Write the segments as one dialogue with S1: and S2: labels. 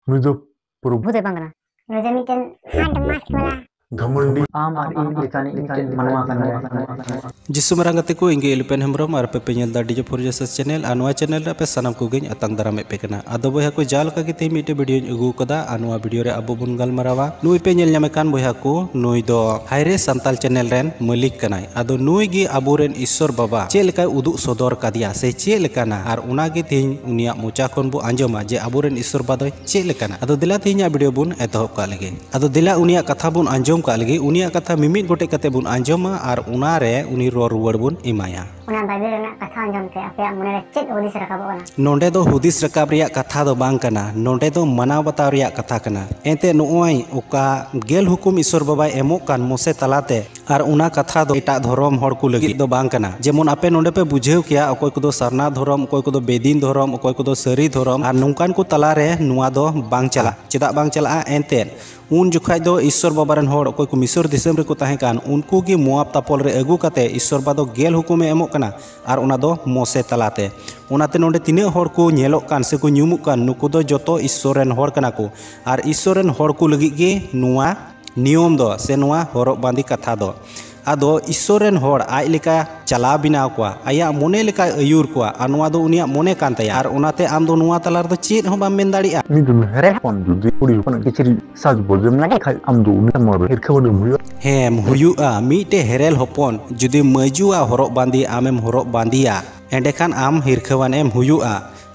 S1: ᱱᱩᱭ ᱫᱚ ᱯᱩᱨᱟᱹ
S2: भूत बंग कना ᱱᱩᱭ ᱫᱚ ᱢᱤᱫᱴᱮᱱ ᱦᱟᱰ ᱢᱟᱥᱠ वाला
S1: घमंडी
S3: आम आर इन लेकानी मिटन मनवा कना
S4: जिसु मारंग गते को इंगे इलपेन हेम्ब्रम और पे नेल दा डीजे फोरजेस चैनल आनवा चैनल रे पे सनम को गिन अतंग दाराम पे कना अदो बोया को जाल का गते मिटे वीडियो अगु कदा आनवा वीडियो रे अबो बुन गलमारावा नुई पे नेल न्यामे कान बोया को नुई दो हायरे संताल चैनल रेन मालिक कनाय अदो नुई गी अबोरेन ईश्वर बाबा चे लेका उदुग सदर कादिया से चे लेकाना आर उना गे तिन उनिया मोचा खन बो आंजमा जे अबोरेन ईश्वर बाबा चे लेकाना अदो दिला तिन्या वीडियो बुन एतहब का लगे अदो दिला उनिया कथा बुन आंजम का लगे उनिया कथा मिमिट गोटे कते बुन आंजमा और उना रे उनी रो रुवड़ बुन इमाया
S2: उना बाइबल रेना कथा आंजम ते आपे मने रे चेक हुदिस रकाबो कना
S4: नोंडे दो हुदिस रकाब रिया कथा दो बांग कना नोंडे दो मनाव बताव रिया कथा कना एते नोय ओका गेल हुकुम ईश्वर बाबा एमो कान मोसे तलाते और उना कथा दो एटा धर्म हड़ को लगी दो बांग कना जेमन आपे नोंडे पे बुझेव किया अकोय को दो सरना धर्म अकोय को दो बेदीन धर्म अकोय को दो सरी धर्म और नोंकान को तला रे नुआ दो बांग चला चेदा बांग चला एंते उन जुखाय दो ईश्वर बाबा रन हड़ अकोय को मिसर दिसम रे को ताहे कान उनको गी मोआब तापल रे अगु कते ईश्वर बाबा दो गेल हुकुम एमो कना और उना दो मोसे तलाते उनाते नोंडे तिने हड़ को नेलो कान से को न्युमुक कान नुको दो जतो ईश्वर रन हड़ कना को और ईश्वर रन हड़ को लगी गे नुआ नियम दो से नुआ हरक बांदी कथा दो आदो ईश्वर रन हड़ आज लेका चला बिनाव को आया मोने लेका अयुर को अनुवा दो उनिया मोने कान तया और उनाते आम दो नुआ तलार दो चेत हो बाम मेन दाड़िया
S1: निदुन हेरे पन जुदी पुरी पन किचरी साज बोजम लागे खाय आम दो उनी मर हिरखबो हुयो
S4: हेम हुयुआ मीटे हेरेल हपन जुदी मजुआ हरक बांदी आमेम हरक बांदिया एंडेखान आम हिरखवान एम हुयुआ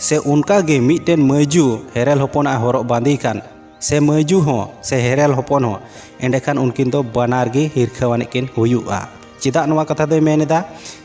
S4: से उनका गे मीटेन मजू हेरेल हपना हरक बांदी कान से मजू हो से हेरेल हपन हो एंडेखान उनकिन दो बनार गे हिरखवान किन हुयुआ चिदा नवा कथा दो मेनेदा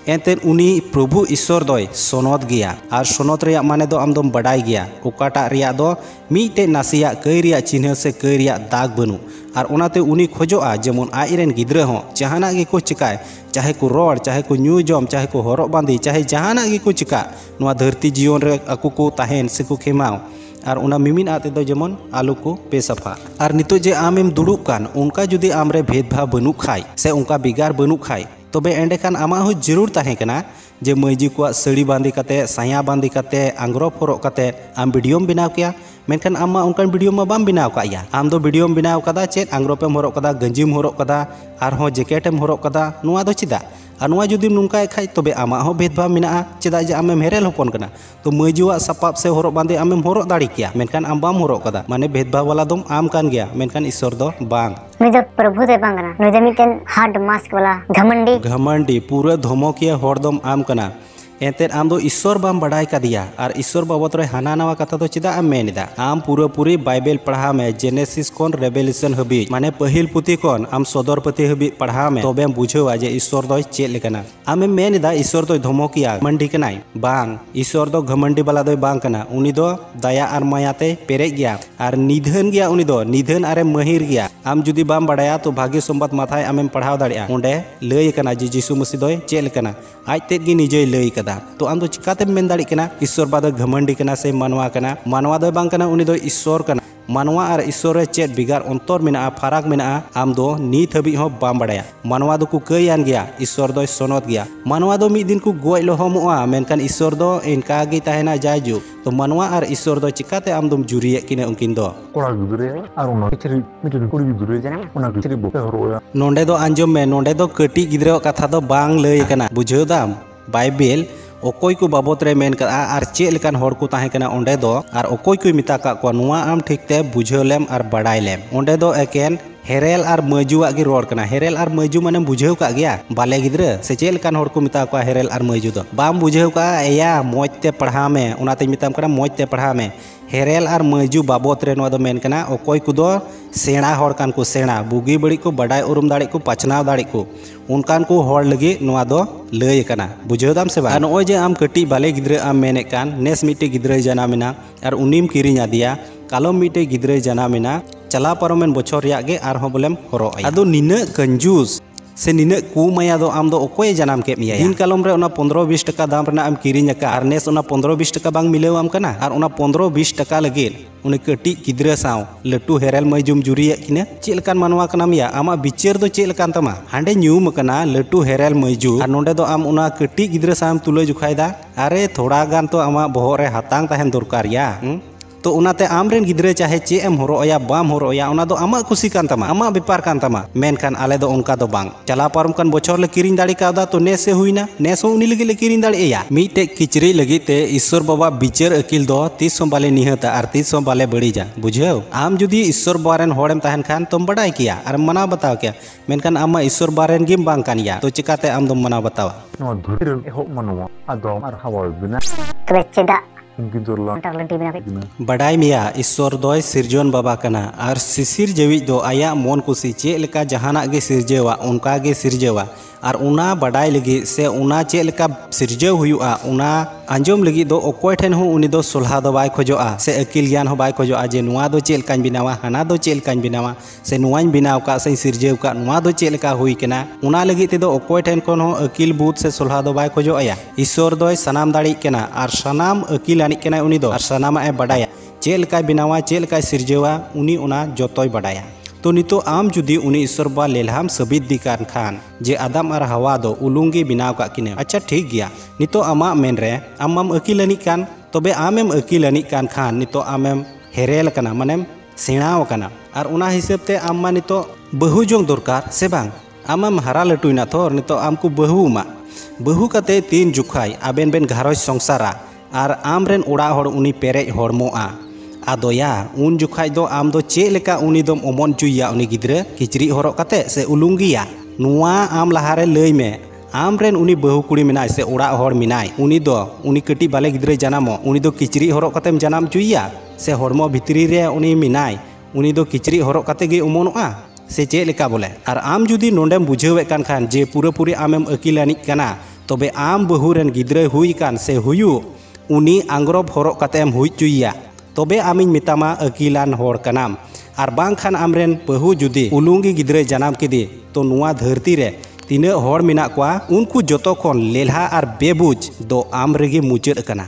S4: एंतेन उनी प्रभु ईश्वर दय सनद गया और सनद रिया माने दो आमदम बडाय गया ओकाटा रिया दो मीटे नासिया कई रिया चिन्ह से कई रिया दाग बनु और उनाते उनी खोजोआ जेमन आइरेन गिद्रे हो जहाना गे को चिकाय चाहे को रोड चाहे को न्यू जम चाहे को हरक बांदी चाहे जहाना गे को चिका नवा धरती जीवन रे अकु को ताहेन से को खेमाव और उना मिमिन आते दो जेमन आलू को पे सफा और नितो जे आमेम दुड़ुब कान उनका जुदी आमरे भेदभाव बनु खाय से उनका बिगार बनु खाय तबे एंडेखान आमा हो जरूर ताहे कना जे मईजी को सड़ी बांदी कते साया बांदी कते आंग्रब हरक कते आम वीडियोम बनाव किया मेनखान आमा उनकान वीडियो मा बाम बनाव काया आम दो वीडियोम बनाव कदा चेत आंग्रबेम हरक कदा गंजीम हरक कदा आर हो जैकेटेम हरक कदा नुआ दो चिदा और नुआ जुदी नुंकाय खाय तबे आमा हो भेदभाव मिना चेदा जे आमेम हेरेल हपन कना तो मईजुआ सपाप से हरक बांदे आमेम हरक दाड़ी किया मेनखान आम बाम हरक कदा माने भेदभाव वाला दम आम कान गया मेनखान ईश्वर दो बांग
S2: नुई दो प्रभु दे बांग कना नुई दो मिटन हाड मास्क वाला
S4: घमंडी पूरा धमकिया हरदम आम कना एंते आम दो ईश्वर बाम बड़ाई कदिया और ईश्वर बाबत रे हाना नवा कथा दो चिदा आम मेनेदा आम पूरा पूरी बाइबल पढ़ा में जेनेसिस कोन रेवेलेशन हबी माने पहिल पुथी कोन आम सदर पुथी हबी पढ़ा में तबेम बुझेवा जे ईश्वर दो चेत लेकना आमे मेनेदा ईश्वर दो धमकिया मंडी कनाय बांग ईश्वर दो घमंडी वाला दो बांग कना उनी दो दया और मायाते पेरे गया और निधन गया उनी दो निधन आरे महिर गया आम जुदी बाम बड़ाया तो भाग्य संबाद माथाय आमेम पढ़ाव दाड़िया ओंडे लय कना जे यीशु मसीह दो चेत लेकना आज तेद गे निजे लय तो आम दो चिकाते मेन दाड़ी कना ईश्वर बादो घमंडी कना से मानवा कना मानवा दो बांग कना उनी दो ईश्वर कना मानवा और ईश्वर रे चेत बिगार अंतर मेना फराक मेना आम दो नीत हबी हो बाम बड़ाया मानवा दो को कयान गया ईश्वर दो सनद गया मानवा दो मिद दिन को गोय लोहमोआ मेनखान ईश्वर दो इनका गे ताहेना जायजु तो मानवा और ईश्वर दो चिकाते आम दम जुरिये किने उनकिन दो
S1: कोड़ा गुदरे और उना किचरी मिटन कुड़ी गुदरे जाना उना किचरी बोके हरोया
S4: नोंडे दो आंजम में नोंडे दो कटी गिद्रे कथा दो बांग लय कना बुझेव दाम बाइबल ओकोय को बाबत रे मेन का आर चे लेकान हड़ को ताहे कना ओंडे दो आर ओकोय को मिता का को नुआ आम ठीक ते बुझेवलेम आर बड़ाइलेम ओंडे दो एकेन हेरेल और मजुआ गे रोड कना हेरेल और मजू माने बुझेव का गया बाले गिद्रे से चे लेकान हड़ को मिता को हेरेल और मजू दो बाम बुझेव का एया मोजते पढ़ा में उनाते मिताम कना मोजते पढ़ा में हेरेल और मजू बाबत रे नो दो मेन कना ओकोय को दो सेणा हड़ कान को सेणा बुगी बड़ी को बड़ाई उरुम दाड़ी को पचनाव दाड़ी को उनकान को हड़ लगी नुआ दो लय कना बुझेव दाम से बा नोय जे आम कटी बाले गिद्रे आम मेने कान नेस मिटे गिद्रे जनामिना और उनीम किरिñ आदिया कालम मिटे गिद्रे जनामिना चला पारमेन बछर रिया गे आर हो बोलेम हरो आदो निना कंजूस से निना कुमाया दो आम दो ओकोय जनाम के मिया दिन कालम रे ओना 15-20 टका दाम रेना आम किरिñ का आर नेस ओना 15-20 टका बांग मिलेव आम कना आर ओना 15-20 टका लगे उनी कटी गिद्रे साव लटू हेरेल मजुम जुरिया किने चेल कान मानवा कना मिया आमा बिचार दो चेल कान तमा हांडे न्यूम कना लटू हेरेल मजू आर नोंडे दो आम ओना कटी गिद्रे साम तुले जुखायदा अरे थोड़ा गान तो आमा बहर रे हातांग ताहेन दरकार या तो उनाते आमरेन गिद्रे चाहे चे एम हरोया बाम हरोया उना दो आमा खुशी कान तमा आमा बेपार कान तमा मेनखान आले दो उनका दो बांग चला पारम कान बोछर ले किरिन दाड़ी कादा तो नेसे हुईना नेसो उनी लगे ले किरिन दाड़ी एया मीटे किचरी लगी ते ईश्वर बाबा बिचार अकिल दो तीसों बाले निहता और तीसों बाले बड़ीजा बुझेव आम जुदी ईश्वर बारेन होड़ेम तहन खान तुम बड़ाई किया और मना बताओ क्या मेनखान आमा ईश्वर बारेन गिम बांग कानिया तो चिकाते आम दो मना बतावा
S1: ᱱᱚᱣᱟ ᱫᱷᱩᱲᱤ ᱨᱮ ᱮᱦᱚᱵ ᱢᱟᱱᱣᱟ ᱟᱫᱚ ᱟᱨ ᱦᱟᱣᱟ ᱵᱤᱱᱟ
S2: तबे चेदा
S1: ᱩᱱᱠᱤᱱ ᱫᱚ
S2: ᱴᱟᱠ ᱞᱟᱹᱴᱤ ᱵᱮᱱᱟ ᱠᱟᱹᱡ
S4: बड़ाई मिया ईश्वर दोय सिरजन बाबा कना और सिसिर जेवी दो आया मन कुसी चे लेका जहाना गे सिरजेवा उनका गे सिरजेवा और उना बड़ाई लगी से उना चे लेका सिरजेव हुआ उना आंजम लगी दो ओकोय ठेन हो उनी दो सोल्हा दो बाय खोजोआ से अकिल ज्ञान हो बाय खोजोआ जे नुआ दो चे लेकान बिनावा हाना दो चे लेकान बिनावा से नुआन बिनाव का से सिरजेव का नुआ दो चे लेका हुई कना उना लगी ते दो ओकोय ठेन कोन हो अकिल बुत से सोल्हा दो बाय खोजोआ ईश्वर दोय सनाम दाड़ी कना और सनाम अकिल आनी कना उनी दो और सनामा ए बड़ाया चे लेका बिनावा चे लेका सिरजेवा उनी उना जोतोय बड़ाया तो नितो आम जुदी उनी ईश्वर बा लेलहाम सबित दिकान खान जे आदम और हवा दो उलुंगी बिनाव का किने अच्छा ठीक गया नितो आमा मेन रे आमाम अकिलानी कान तबे आमेम अकिलानी कान खान नितो आमेम हेरेल कना मानेम सेणाव कना और उना हिसाब ते आमा नितो बहु जोंग दरकार से बांग आमाम हारा लटुइना थोर नितो आमकु बहु कते तीन जुखाई आबेन बेन घारोज संसारा और आमरेन उड़ा होड़ उनी पेरेज होड़मोआ आदोया उन जुखाई दो आम दो चे लेका उनी दोम ओमन चुइया उनी गिद्रे किचरी हरक कते से उलुंगिया नुआ आम लहारे लई में आमरेन उनी बहु कुड़ी मिनाय से उड़ा होड़ मिनाय उनी कटी बाले गिद्रे जनामो उनी दो किचरी हरक कतेम जनाम चुइया से हरमो भितरी रे उनी मिनाय उनी दो किचरी हरक कते गे उमनोआ से चे लेका बोले और आम जुदी नोंडेम बुझेवेक कान खान जे पूरे आमेम अकिलानी काना तबे आम बहु रेन गिद्रे हुई कान से हुयु उनी आंग्रब हरक कतेम हुई चुइया तबे आमिन मितामा अकिलान होड़ कनाम और बांग खान आमरेन बहु जुदी उलुंगी गिद्रे जनाम किदी तो नुआ धरती रे तीना होड़ मिना कोआ उनको जतो खन लेल्हा और बेबुज दो आम रेगे मुचाद कना।